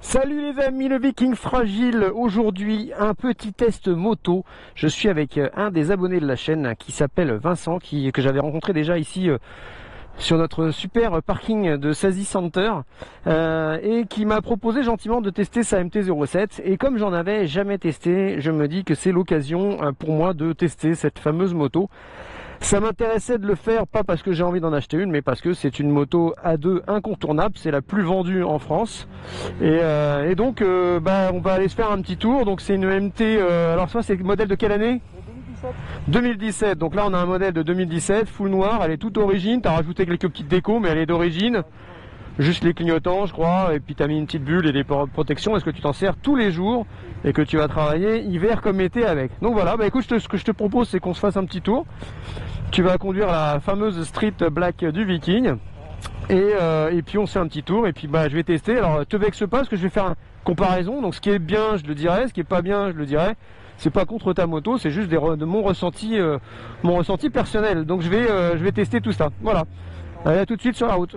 Salut les amis, le Viking fragile. Aujourd'hui, un petit test moto. Je suis avec un des abonnés de la chaîne qui s'appelle Vincent, que j'avais rencontré déjà ici sur notre super parking de Sazy Center et qui m'a proposé gentiment de tester sa MT-07. Et comme j'en avais jamais testé, je me dis que c'est l'occasion pour moi de tester cette fameuse moto. Ça m'intéressait de le faire, pas parce que j'ai envie d'en acheter une, mais parce que c'est une moto A2 incontournable, c'est la plus vendue en France. Et donc, on va aller se faire un petit tour. Donc c'est une MT, alors ça c'est le modèle de quelle année? 2017. Donc là on a un modèle de 2017, full noir, elle est toute origine, tu as rajouté quelques petites décos, mais elle est d'origine. Juste les clignotants je crois, et puis tu as mis une petite bulle et des protections. Est-ce que tu t'en sers tous les jours et que tu vas travailler hiver comme été avec? Donc voilà, écoute, ce que je te propose c'est qu'on se fasse un petit tour. Tu vas conduire la fameuse Street Black du Viking et puis on se fait un petit tour et puis je vais tester. Alors te vexe pas parce que je vais faire une comparaison. Donc ce qui est bien je le dirai, ce qui est pas bien je le dirai. C'est pas contre ta moto, c'est juste de mon ressenti personnel. Donc je vais tester tout ça. Voilà. Allez, à tout de suite sur la route.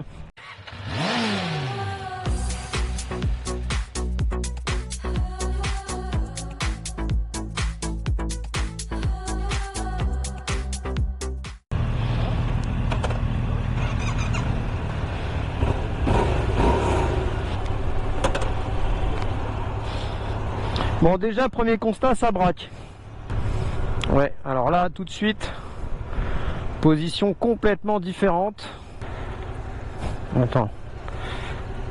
Bon, déjà premier constat, ça braque. Ouais, alors là tout de suite, position complètement différente. Attends,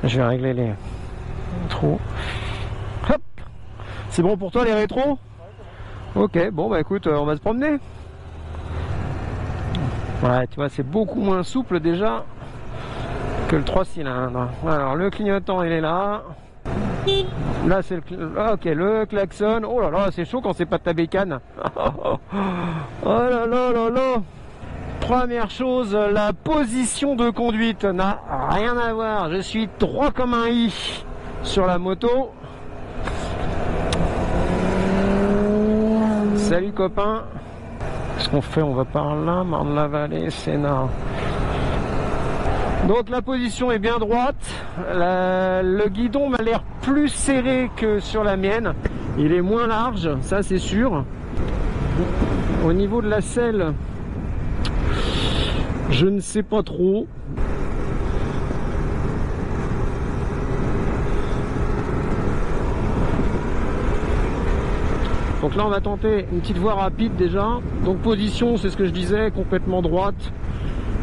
je vais régler les rétros. Hop, c'est bon pour toi les rétros? Ok, bon écoute, on va se promener. Ouais, tu vois, c'est beaucoup moins souple déjà que le 3 cylindres. Alors le clignotant il est là. Là c'est le klaxon. Oh là là, c'est chaud quand c'est pas de ta bécane. Oh là là là là. Première chose, la position de conduite n'a rien à voir. Je suis droit comme un i sur la moto. Salut copain. Qu'est-ce qu'on fait? On va par là, Marne-la-Vallée, Sénart. Donc la position est bien droite, le guidon m'a l'air plus serré que sur la mienne, il est moins large, ça c'est sûr. Au niveau de la selle, je ne sais pas trop. Donc là on va tenter une petite voie rapide déjà. Donc position, c'est ce que je disais, complètement droite.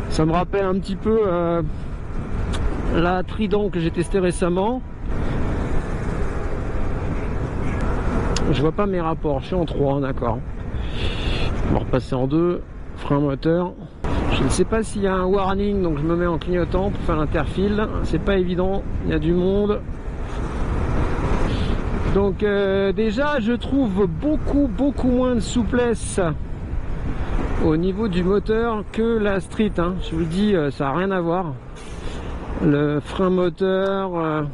Ça me rappelle un petit peu la Trident que j'ai testé récemment. Je vois pas mes rapports, je suis en 3, d'accord. On va repasser en 2, frein moteur. Je ne sais pas s'il y a un warning, donc je me mets en clignotant pour faire l'interfile. C'est pas évident, il y a du monde. Donc déjà je trouve beaucoup moins de souplesse au niveau du moteur que la Street, hein. Je vous le dis, ça n'a rien à voir. Le frein moteur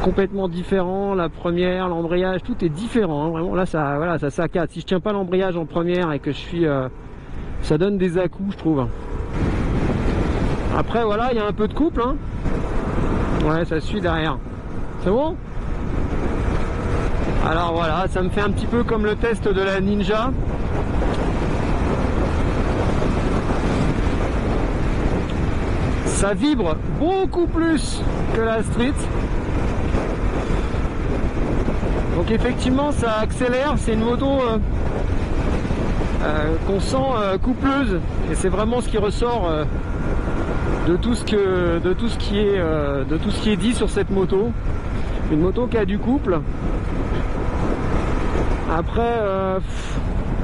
complètement différent, la première, l'embrayage, tout est différent, hein. Vraiment là ça saccade. Si je tiens pas l'embrayage en première et que je suis ça donne des à-coups je trouve. Après voilà, il y a un peu de couple, hein. Ouais, ça suit derrière. C'est bon? Alors voilà, ça me fait un petit peu comme le test de la Ninja. Ça vibre beaucoup plus que la Street. Donc effectivement ça accélère, c'est une moto qu'on sent coupleuse. Et c'est vraiment ce qui ressort de tout ce qui est dit sur cette moto. Une moto qui a du couple. Après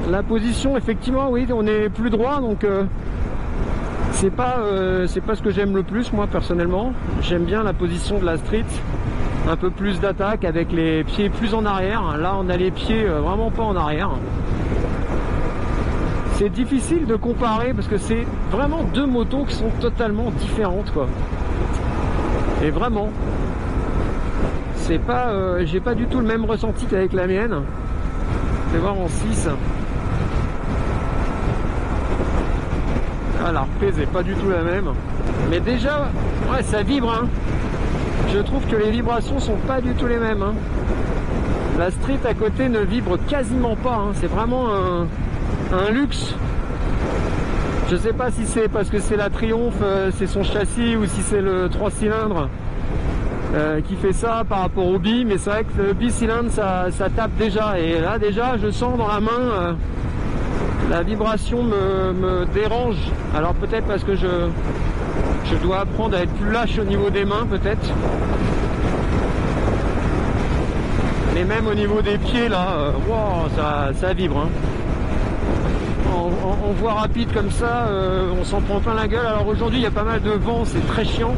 la position, effectivement oui, on est plus droit, donc c'est pas ce que j'aime le plus moi personnellement. J'aime bien la position de la Street, un peu plus d'attaque avec les pieds plus en arrière. Là on a les pieds vraiment pas en arrière. C'est difficile de comparer parce que c'est vraiment deux motos qui sont totalement différentes quoi. Et vraiment c'est pas j'ai pas du tout le même ressenti qu'avec la mienne. Je vais voir en 6. Ah, la reprise est pas du tout la même. Mais déjà, ouais, ça vibre, hein. je trouve que les vibrations sont pas du tout les mêmes. Hein. La Street à côté ne vibre quasiment pas. Hein. C'est vraiment un luxe. Je sais pas si c'est parce que c'est la Triumph, c'est son châssis, ou si c'est le 3 cylindres qui fait ça par rapport au bi, mais c'est vrai que le bicylindre ça tape déjà, et là déjà je sens dans la main la vibration me dérange. Alors peut-être parce que je dois apprendre à être plus lâche au niveau des mains peut-être, mais même au niveau des pieds là, wow, ça vibre hein. En voie rapide comme ça, on s'en prend plein la gueule. Alors aujourd'hui il y a pas mal de vent, c'est très chiant,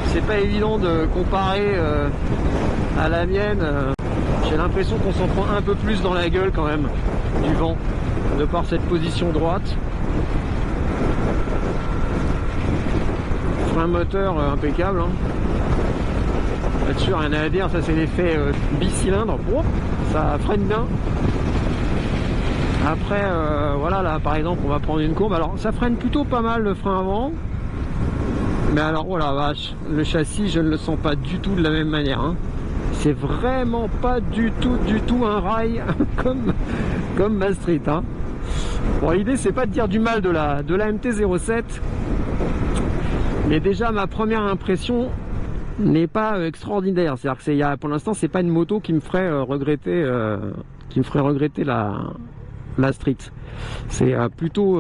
c'est pas évident de comparer à la mienne. J'ai l'impression qu'on s'en prend un peu plus dans la gueule quand même du vent, de par cette position droite. Frein moteur impeccable hein. Là-dessus rien à dire, ça c'est l'effet bicylindre, ça freine bien. Après voilà, là par exemple on va prendre une courbe, alors ça freine plutôt pas mal le frein avant, mais alors oh la vache, le châssis je ne le sens pas du tout de la même manière hein. C'est vraiment pas du tout un rail comme ma Street hein. Bon, l'idée c'est pas de dire du mal de la MT-07, mais déjà ma première impression n'est pas extraordinaire. C'est-à-dire que pour l'instant c'est pas une moto qui me ferait regretter la Street. C'est plutôt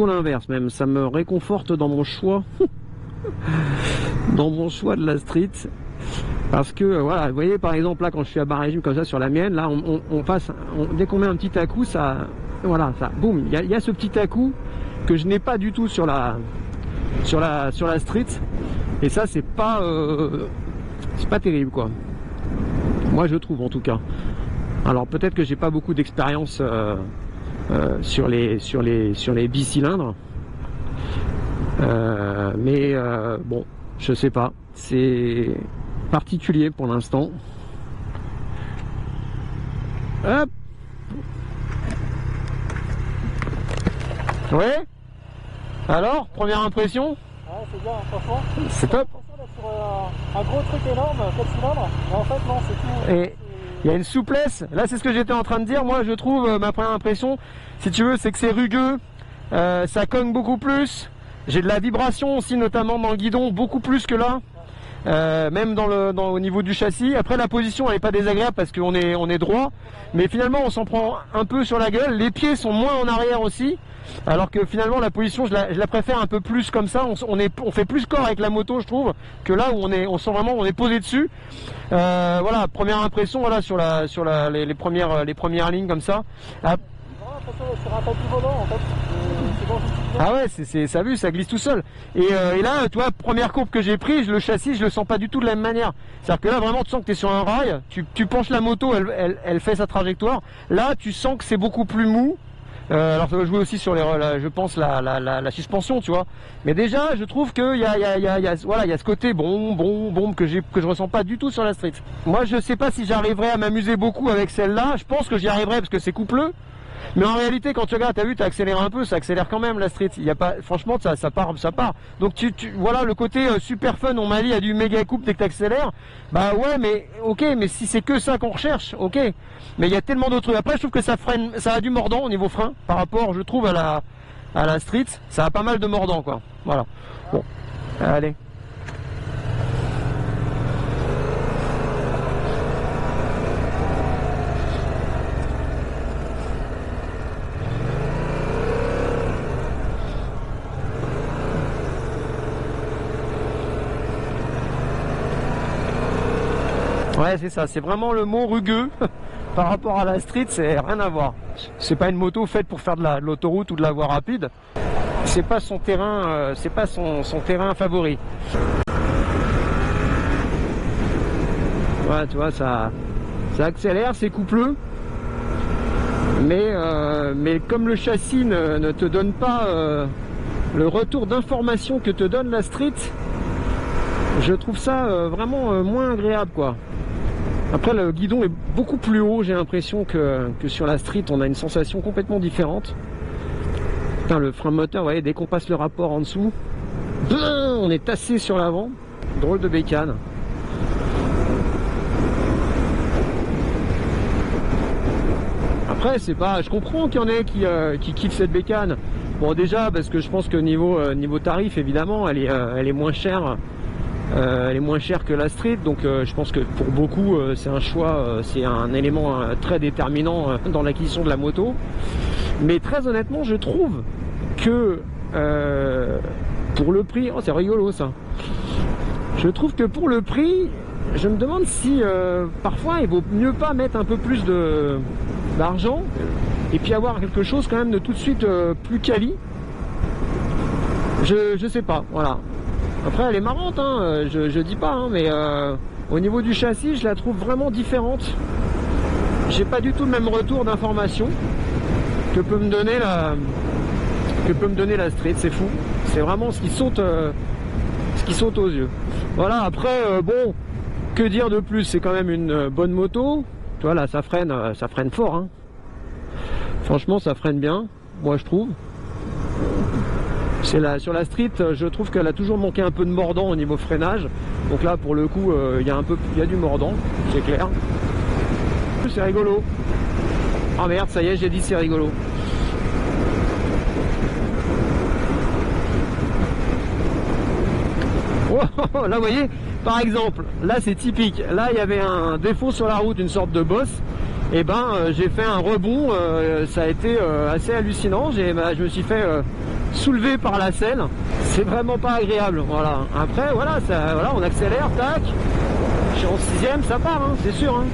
l'inverse même. Ça me réconforte dans mon choix de la Street, parce que voilà, vous voyez par exemple là quand je suis à bas régime comme ça sur la mienne, là on passe, dès qu'on met un petit à-coup, ça voilà, ça boum, il y a ce petit à-coup que je n'ai pas du tout sur la Street, et ça c'est pas terrible quoi, moi je trouve en tout cas. Alors peut-être que j'ai pas beaucoup d'expérience sur les bicylindres, mais bon, je sais pas, c'est particulier pour l'instant. Hop. Ouais. Alors, première impression? Ouais, c'est bien, franchement. C'est top. Sur un gros truc énorme, 4 cylindres, mais en fait non, c'est tout. Et il y a une souplesse, là c'est ce que j'étais en train de dire, moi je trouve, ma première impression, si tu veux, c'est que c'est rugueux, ça cogne beaucoup plus, j'ai de la vibration aussi, notamment dans le guidon, beaucoup plus que là, même au niveau du châssis. Après la position elle n'est pas désagréable parce qu'on est droit, mais finalement on s'en prend un peu sur la gueule, les pieds sont moins en arrière aussi, alors que finalement la position je la préfère un peu plus comme ça, on fait plus corps avec la moto je trouve, que là où on sent vraiment on est posé dessus. Voilà, première impression voilà, sur les premières lignes comme ça. Sur un tapis volant en fait, c'est bon, ah ouais, ça vu, ça glisse tout seul. Et là, tu vois, première courbe que j'ai prise, le châssis, je le sens pas du tout de la même manière. C'est-à-dire que là, vraiment, tu sens que tu es sur un rail, tu penches la moto, elle fait sa trajectoire. Là, tu sens que c'est beaucoup plus mou. Alors ça va jouer aussi sur je pense la suspension, tu vois. Mais déjà, je trouve qu'il y a ce côté bon que je ressens pas du tout sur la Street. Moi, je sais pas si j'arriverai à m'amuser beaucoup avec celle-là. Je pense que j'y arriverai parce que c'est coupleux. Mais en réalité, quand tu regardes, t'as vu, t'as accéléré un peu, ça accélère quand même la Street. Il y a pas, franchement, ça part. Donc voilà le côté super fun. On m'a dit, il y a du méga coupe dès que t'accélères. Bah ouais, mais ok, mais si c'est que ça qu'on recherche, ok. Mais il y a tellement d'autres trucs. Après, je trouve que ça freine, ça a du mordant au niveau frein par rapport, je trouve, à la Street. Ça a pas mal de mordant, quoi. Voilà. Bon, allez. Ouais, c'est ça, c'est vraiment le mot rugueux par rapport à la Street, c'est rien à voir. C'est pas une moto faite pour faire de l'autoroute ou de la voie rapide. C'est pas son terrain, c'est pas son terrain favori. Ouais, tu vois, ça accélère, c'est coupleux. Mais comme le châssis ne te donne pas le retour d'information que te donne la Street, je trouve ça vraiment moins agréable, quoi. Après, le guidon est beaucoup plus haut, j'ai l'impression que sur la Street, on a une sensation complètement différente. Putain, le frein moteur, vous voyez, dès qu'on passe le rapport en dessous, on est tassé sur l'avant. Drôle de bécane. Après, c'est pas. Je comprends qu'il y en ait qui kiffent cette bécane. Bon, déjà parce que je pense que niveau tarif, évidemment, elle est moins chère. Elle est moins chère que la Street, donc je pense que pour beaucoup, c'est un choix, c'est un élément très déterminant dans l'acquisition de la moto. Mais très honnêtement, je trouve que pour le prix, oh c'est rigolo ça. Je trouve que pour le prix, je me demande si parfois il vaut mieux pas mettre un peu plus d'argent et puis avoir quelque chose quand même de tout de suite plus quali. Je sais pas, voilà. Après elle est marrante, hein, je dis pas, hein, mais au niveau du châssis, je la trouve vraiment différente. J'ai pas du tout le même retour d'information que peut me donner la Street, c'est fou. C'est vraiment ce qui saute aux yeux. Voilà, après bon, que dire de plus, c'est quand même une bonne moto. Tu vois là, ça freine fort, hein. Franchement, ça freine bien, moi je trouve. Sur la Street, je trouve qu'elle a toujours manqué un peu de mordant au niveau freinage. Donc là, pour le coup, il y a du mordant, c'est clair. C'est rigolo. Ah merde, ça y est, j'ai dit c'est rigolo. Oh, là, vous voyez, par exemple, là c'est typique. Là, il y avait un défaut sur la route, une sorte de bosse. Et ben, j'ai fait un rebond. Ça a été assez hallucinant. Je me suis fait soulever par la selle. C'est vraiment pas agréable. Voilà. Après, voilà, on accélère, tac. Je suis en 6ème, ça part, hein, c'est sûr. Hein.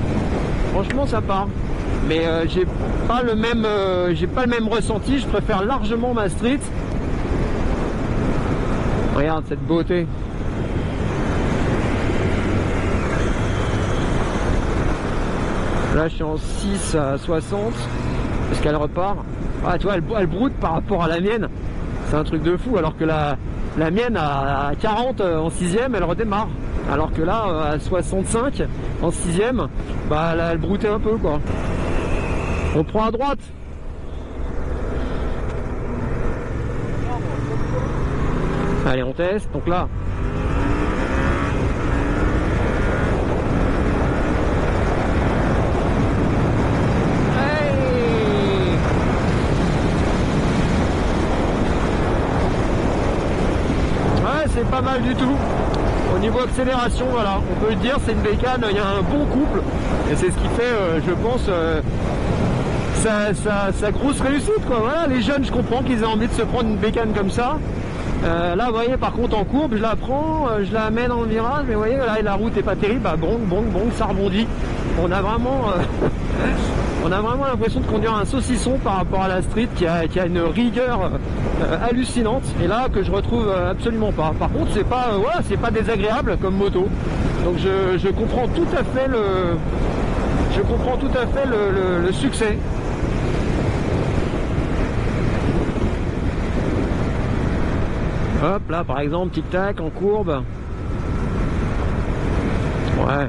Franchement, ça part. Mais j'ai pas le même ressenti. Je préfère largement ma Street. Regarde cette beauté. Là, je suis en 6 à 60. Est-ce qu'elle repart? Ah, tu vois, elle broute par rapport à la mienne. C'est un truc de fou. Alors que la mienne, à 40 en 6ème, elle redémarre. Alors que là, à 65 en 6ème, bah, là, elle broutait un peu, quoi. On prend à droite. Allez, on teste. Donc là. C'est pas mal du tout. Au niveau accélération, voilà, on peut le dire, c'est une bécane, il y a un bon couple. Et c'est ce qui fait, je pense, sa grosse réussite, quoi. Voilà, les jeunes, je comprends qu'ils aient envie de se prendre une bécane comme ça. Là, vous voyez, par contre, en courbe, je la prends, je la mets dans le virage, mais vous voyez, là, la route est pas terrible, bah, bon, ça rebondit. On a vraiment l'impression de conduire un saucisson par rapport à la Street qui a une rigueur hallucinante, et là que je retrouve absolument pas. Par contre, c'est pas voilà, c'est pas désagréable comme moto. Donc je comprends tout à fait le succès. Hop là, par exemple, tic tac en courbe. Ouais.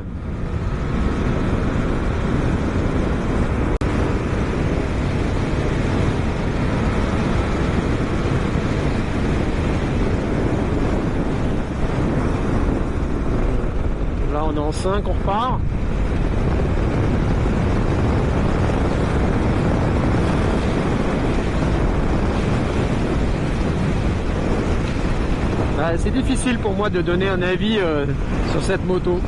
Là on est en 5, on repart. Bah, c'est difficile pour moi de donner un avis sur cette moto.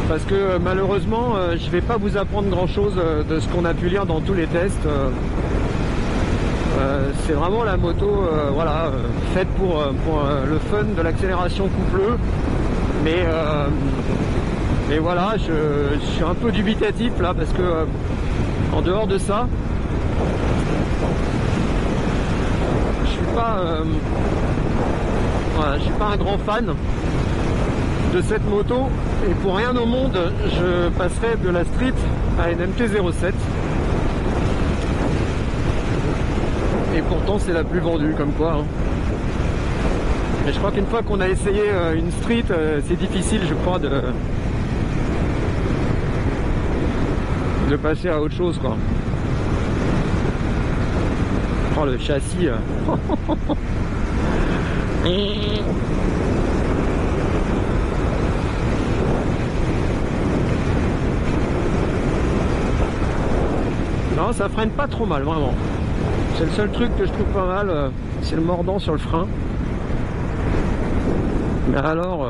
Parce que malheureusement, je vais pas vous apprendre grand chose de ce qu'on a pu lire dans tous les tests. C'est vraiment la moto voilà, faite pour le fun de l'accélération coupleux. Mais voilà, je suis un peu dubitatif là parce que en dehors de ça, je suis pas un grand fan de cette moto, et pour rien au monde je passerai de la Street à une MT-07. Et pourtant c'est la plus vendue, comme quoi, hein. Et je crois qu'une fois qu'on a essayé une Street, c'est difficile, je crois, de passer à autre chose, quoi. Oh, le châssis. Non, ça freine pas trop mal, vraiment. C'est le seul truc que je trouve pas mal, c'est le mordant sur le frein. Mais alors,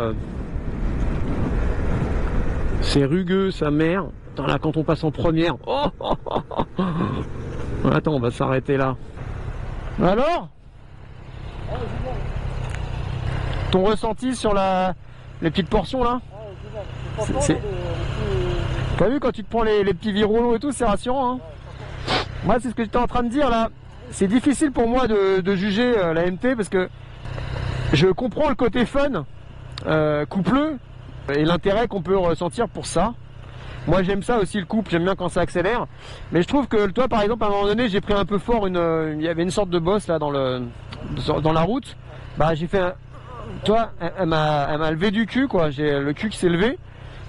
c'est rugueux, sa mère. Attends, là, quand on passe en première. Oh, oh, oh, oh. Attends, on va s'arrêter là. Alors, ton ressenti sur les petites portions là? T'as vu quand tu te prends les petits viraux et tout, c'est rassurant, hein. Moi, c'est ce que j'étais en train de dire là. C'est difficile pour moi de juger la MT parce que je comprends le côté fun, coupleux, et l'intérêt qu'on peut ressentir pour ça. Moi j'aime ça aussi, le couple, j'aime bien quand ça accélère. Mais je trouve que toi par exemple à un moment donné j'ai pris un peu fort, il y avait une sorte de bosse là dans la route. Bah j'ai fait toi, elle m'a levé du cul quoi, j'ai le cul qui s'est levé.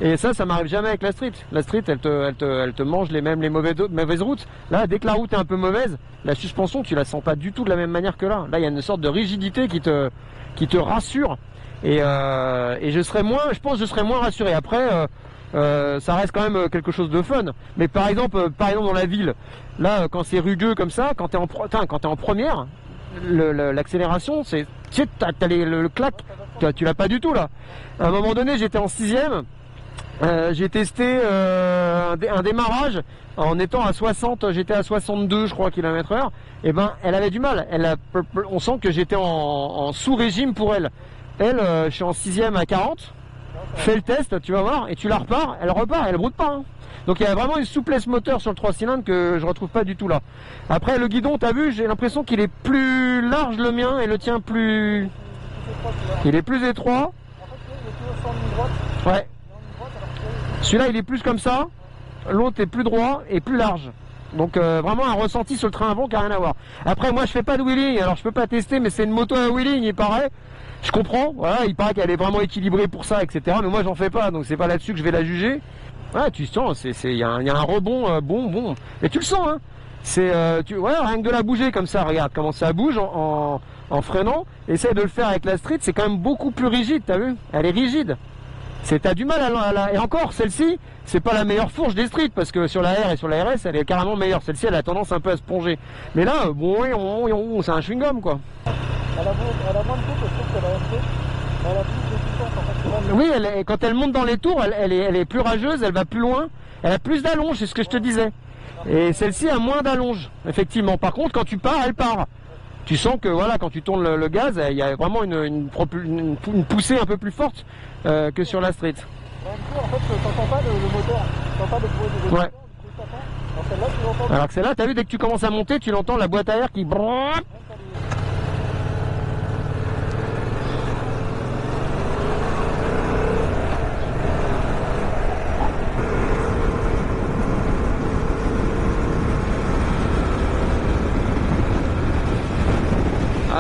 Et ça m'arrive jamais avec la street. La street elle te mange les mauvaises routes. Là dès que la route est un peu mauvaise, la suspension tu la sens pas du tout de la même manière que là. Là il y a une sorte de rigidité qui te rassure. Et je pense que je serais moins rassuré. Après ça reste quand même quelque chose de fun. Mais par exemple dans la ville, là quand c'est rugueux comme ça, quand t'es en première, l'accélération, c'est, tu sais, t'as le clac, tu l'as pas du tout là. À un moment donné, j'étais en 6ème, j'ai testé un démarrage en étant à 60, j'étais à 62 je crois km/h. Et ben elle avait du mal. On sent que j'étais en sous-régime pour elle. Je suis en 6ème à 40. Fais le test, tu vas voir, et tu la repars, elle broute pas. Hein. Donc il y a vraiment une souplesse moteur sur le 3 cylindres que je retrouve pas du tout là. Après le guidon, t'as vu, j'ai l'impression qu'il est plus large le mien et le tien plus... Il est plus étroit. Ouais. Celui-là il est plus comme ça, l'autre est plus droit et plus large. Donc vraiment un ressenti sur le train avant qui n'a rien à voir. Après moi je fais pas de wheeling, alors je peux pas tester, mais c'est une moto à wheeling il paraît. Je comprends, voilà, il paraît qu'elle est vraiment équilibrée pour ça, etc. Mais moi j'en fais pas, donc c'est pas là-dessus que je vais la juger. Ouais, tu sens, il y a un rebond bon. Et tu le sens, hein. Ouais, rien que de la bouger comme ça, regarde comment ça bouge en freinant. Essaye de le faire avec la street, c'est quand même beaucoup plus rigide, t'as vu? Elle est rigide. T'as du mal et encore, celle-ci, c'est pas la meilleure fourche des streets, parce que sur la R et sur la RS, elle est carrément meilleure. Celle-ci, elle a tendance un peu à se plonger. Mais là, bon, c'est un chewing-gum, quoi. Elle a moins de coupe, je trouve que la MT, elle a plus de puissance en fait. Oui, quand elle monte dans les tours, elle est plus rageuse, elle va plus loin, elle a plus d'allonge, c'est ce que je te disais. Et celle-ci a moins d'allonge, effectivement. Par contre, quand tu pars, elle part. Tu sens que voilà, quand tu tournes le gaz, il y a vraiment une poussée un peu plus forte que sur la street. La MT, en fait, t'entends pas le moteur, t'entends pas le bruit du moteur. Ouais. Alors celle-là, tu l'entends. Alors que celle-là, t'as vu, dès que tu commences à monter, tu l'entends la boîte à air qui...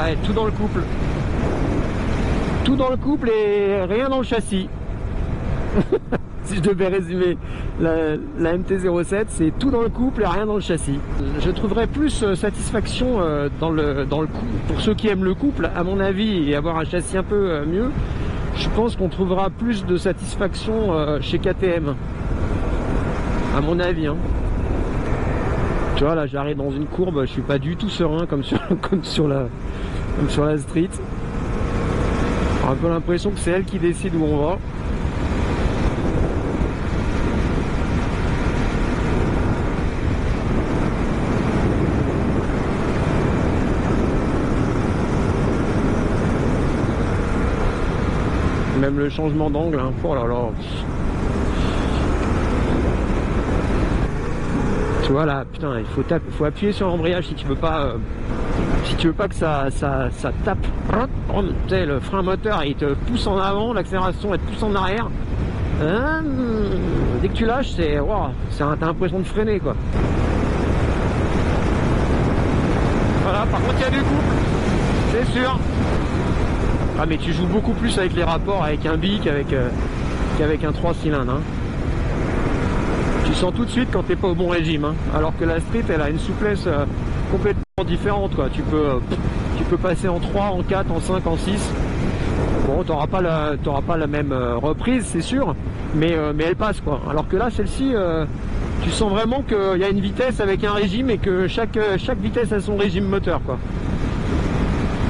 Ouais, tout dans le couple. Tout dans le couple et rien dans le châssis. Si je devais résumer la MT-07, c'est tout dans le couple et rien dans le châssis. Je trouverais plus satisfaction dans le couple. Pour ceux qui aiment le couple, à mon avis, et avoir un châssis un peu mieux, je pense qu'on trouvera plus de satisfaction chez KTM. À mon avis, hein. Tu vois, là j'arrive dans une courbe, je suis pas du tout serein comme sur la street. J'ai un peu l'impression que c'est elle qui décide où on va. Même le changement d'angle, hein. Oh là là. Tu vois là, putain, il faut appuyer sur l'embrayage si tu veux pas que ça tape. Tu sais, le frein moteur il te pousse en avant, l'accélération elle te pousse en arrière. Dès que tu lâches, t'as l'impression de freiner quoi. Voilà, par contre il y a du couple, c'est sûr. Ah mais tu joues beaucoup plus avec les rapports avec un bic qu'avec un 3 cylindres. Hein. Tu sens tout de suite quand t'es pas au bon régime, hein. Alors que la street elle a une souplesse complètement différente quoi. Tu peux passer en 3, en 4, en 5, en 6. Bon, t'auras pas la même reprise c'est sûr, mais elle passe quoi. Alors que là celle-ci Tu sens vraiment qu'il y a une vitesse avec un régime et que chaque vitesse a son régime moteur, quoi.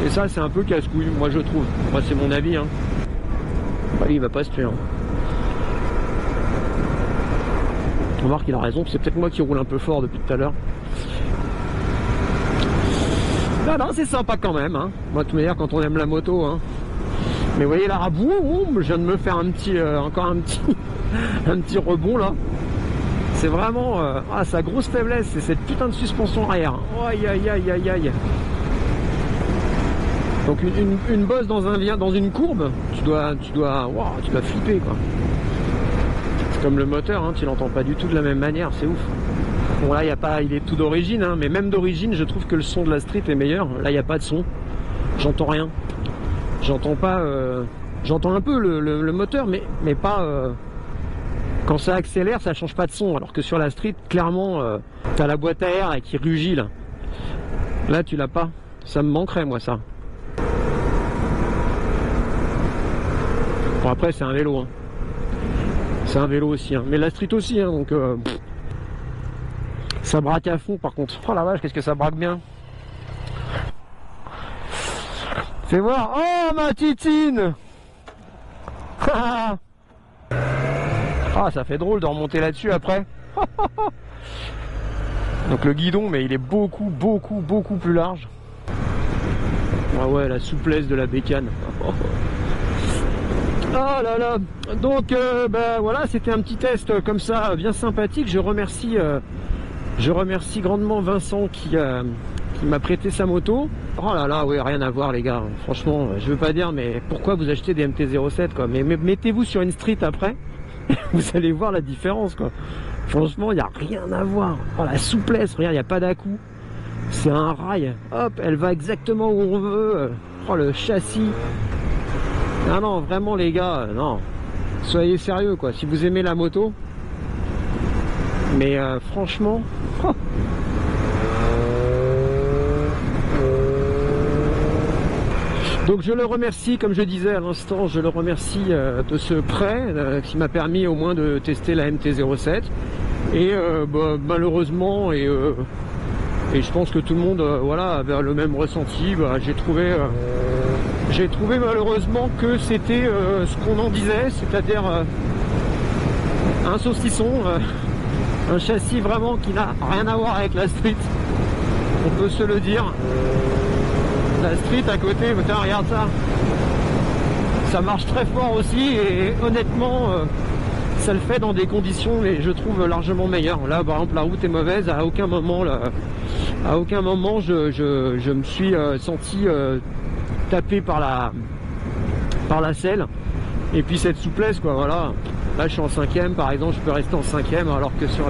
Et ça, c'est un peu casse-couille, moi je trouve. Moi, c'est mon avis, hein. Bah, lui, il va pas se tuer, hein. On va voir qu'il a raison, c'est peut-être moi qui roule un peu fort depuis tout à l'heure. Non, non, c'est sympa quand même, hein. Moi, de toute manière, quand on aime la moto, hein. Mais vous voyez là, je viens de me faire un petit, encore un petit rebond là. C'est vraiment, sa grosse faiblesse, c'est cette putain de suspension arrière. Aïe, aïe, aïe, aïe, aïe. Donc une bosse dans une courbe, tu dois flipper, quoi. C'est comme le moteur, hein, tu l'entends pas du tout de la même manière, c'est ouf. Bon là, il est tout d'origine, hein, mais même d'origine, je trouve que le son de la Street est meilleur. Là, il n'y a pas de son, j'entends rien. J'entends pas, j'entends un peu le moteur, mais pas. Quand ça accélère, ça change pas de son. Alors que sur la Street, clairement, t'as la boîte à air qui rugit là. Là, tu l'as pas. Ça me manquerait, moi, ça. Bon, après, c'est un vélo. Hein. C'est un vélo aussi. Hein. Mais la Street aussi, hein, donc. Ça braque à fond, par contre. Oh la vache, qu'est-ce que ça braque bien. Fais voir. Oh ma titine. Ah, ça fait drôle de remonter là-dessus après. Donc le guidon, mais il est beaucoup plus large. Ah ouais, la souplesse de la bécane. Oh là là. Donc bah voilà, c'était un petit test comme ça, bien sympathique. Je remercie grandement Vincent qui m'a prêté sa moto. Oh là là, oui, rien à voir les gars. Franchement, je veux pas dire, mais pourquoi vous achetez des MT-07 quoi? Mais mettez-vous sur une Street après, vous allez voir la différence quoi. Franchement, il n'y a rien à voir. Oh la souplesse, regarde, il n'y a pas d'à-coup. C'est un rail. Hop, elle va exactement où on veut. Oh le châssis. Non, non, vraiment les gars, non. Soyez sérieux quoi. Si vous aimez la moto. Mais franchement. Oh. Donc je le remercie, comme je disais à l'instant, je le remercie de ce prêt qui m'a permis au moins de tester la MT-07. Et bah, malheureusement, et je pense que tout le monde voilà, avait le même ressenti, bah, j'ai trouvé malheureusement que c'était ce qu'on en disait, c'est-à-dire un saucisson, un châssis vraiment qui n'a rien à voir avec la Street, on peut se le dire. La Street à côté, putain, regarde ça. Ça marche très fort aussi et honnêtement, ça le fait dans des conditions, mais je trouve largement meilleures. Là, par exemple, la route est mauvaise. À aucun moment, je me suis senti tapé par la selle. Et puis cette souplesse, quoi. Voilà. Là, je suis en 5ème, par exemple, je peux rester en 5ème, alors que sur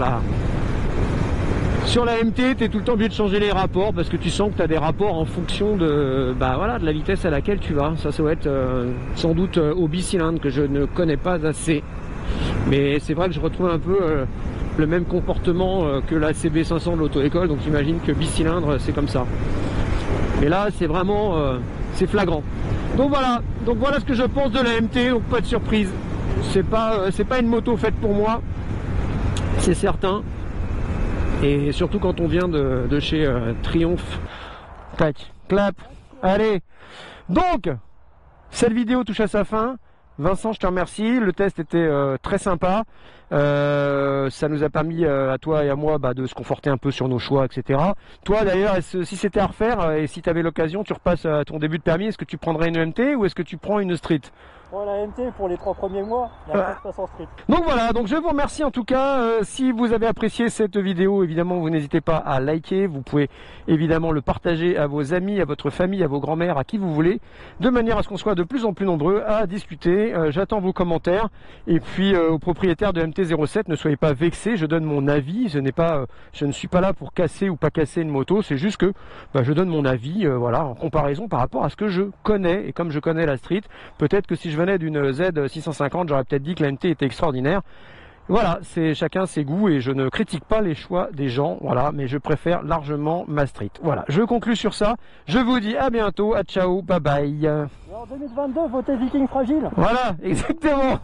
la MT, tu es tout le temps obligé de changer les rapports parce que tu sens que tu as des rapports en fonction de, bah, voilà, de la vitesse à laquelle tu vas. Ça doit être sans doute au bicylindre que je ne connais pas assez. Mais c'est vrai que je retrouve un peu le même comportement que la CB500 de l'auto-école. Donc j'imagine que bicylindre, c'est comme ça. Mais là, c'est vraiment c'est flagrant. Donc voilà ce que je pense de la MT. Donc pas de surprise. C'est pas une moto faite pour moi. C'est certain. Et surtout quand on vient de chez Triumph. Tac, clap, allez. Donc, cette vidéo touche à sa fin. Vincent, je te remercie. Le test était très sympa. Ça nous a permis à toi et à moi de se conforter un peu sur nos choix, etc. Toi d'ailleurs, si c'était à refaire et si tu avais l'occasion, tu repasses à ton début de permis, est-ce que tu prendrais une MT ou est-ce que tu prends une Street? Bon, la MT pour les 3 premiers mois, la passe en Street. Donc voilà, donc je vous remercie en tout cas. Si vous avez apprécié cette vidéo, évidemment, vous n'hésitez pas à liker. Vous pouvez évidemment le partager à vos amis, à votre famille, à vos grands-mères, à qui vous voulez, de manière à ce qu'on soit de plus en plus nombreux à discuter. J'attends vos commentaires. Et puis aux propriétaires de MT-07, ne soyez pas vexés, je donne mon avis. Je ne suis pas là pour casser ou pas casser une moto. C'est juste que je donne mon avis, voilà, en comparaison par rapport à ce que je connais. Et comme je connais la Street, peut-être que si je venais d'une Z650, j'aurais peut-être dit que la MT était extraordinaire. Voilà, c'est chacun ses goûts et je ne critique pas les choix des gens, voilà, mais je préfère largement ma Street. Voilà, je conclue sur ça. Je vous dis à bientôt, à ciao, bye bye. Et en 2022, votez Viking Fragile. Voilà, exactement.